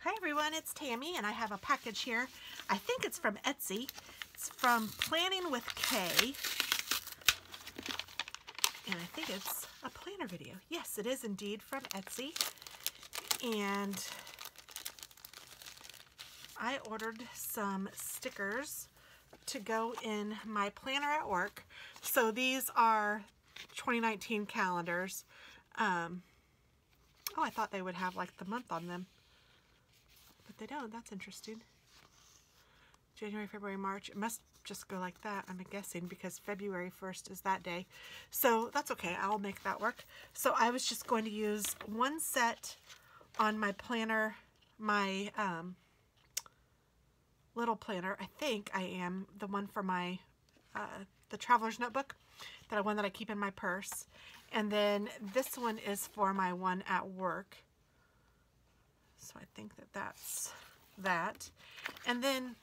Hi everyone, it's Tammy and I have a package here. I think it's from Etsy. It's from Planning with K. And I think it's a planner video. Yes, it is indeed from Etsy. And I ordered some stickers to go in my planner at work. So these are 2019 calendars. Oh, I thought they would have like the month on them. But they don't. That's interesting. January, February, March. It must just go like that, I'm guessing, because February 1st is that day. So that's okay. I'll make that work. So I was just going to use one set on my planner, my little planner. I think I am the one for my the traveler's notebook, that one that I keep in my purse. And then this one is for my one at work. So I think that that's that. And then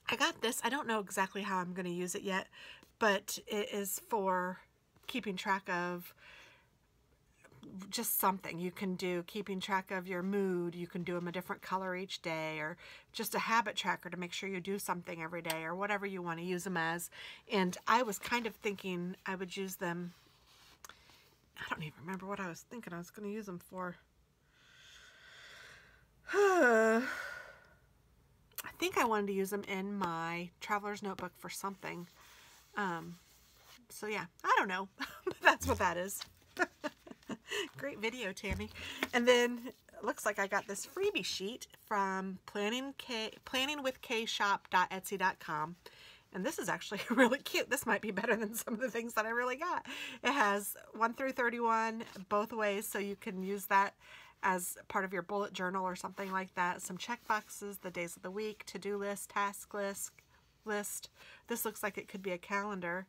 I got this. I don't know exactly how I'm going to use it yet, but it is for keeping track of just something. You can do keeping track of your mood. You can do them a different color each day, or just a habit tracker to make sure you do something every day, or whatever you want to use them as. And I was kind of thinking I would use them. I don't even remember what I was thinking I was going to use them for. I think I wanted to use them in my traveler's notebook for something. So yeah, I don't know, but that's what that is. Great video, Tammy. And then it looks like I got this freebie sheet from planningwithkshop.etsy.com. And this is actually really cute. This might be better than some of the things that I really got. It has 1 through 31 both ways, so you can use that as part of your bullet journal or something like that. Some check boxes, the days of the week, to-do list, task list. This looks like it could be a calendar.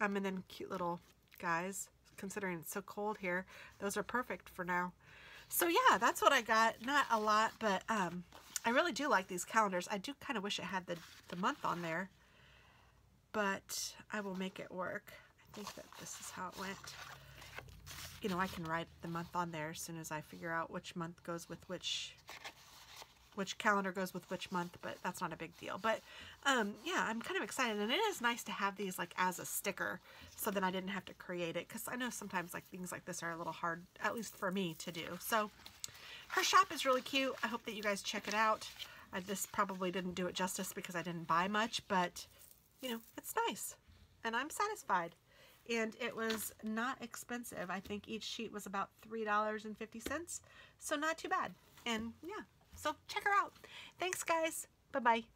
And then cute little guys. Considering it's so cold here, those are perfect for now. So yeah, that's what I got. Not a lot, but I really do like these calendars. I do kind of wish it had the month on there, but I will make it work. I think that this is how it went. You know, I can write the month on there as soon as I figure out which month goes with which calendar goes with which month, but that's not a big deal. But yeah, I'm kind of excited, and it is nice to have these like as a sticker, so that I didn't have to create it, because I know sometimes like things like this are a little hard, at least for me, to do. So her shop is really cute. I hope that you guys check it out. This probably didn't do it justice because I didn't buy much, but you know, it's nice, and I'm satisfied. And it was not expensive. I think each sheet was about $3.50, so not too bad. And yeah, so check her out. Thanks, guys. Bye-bye.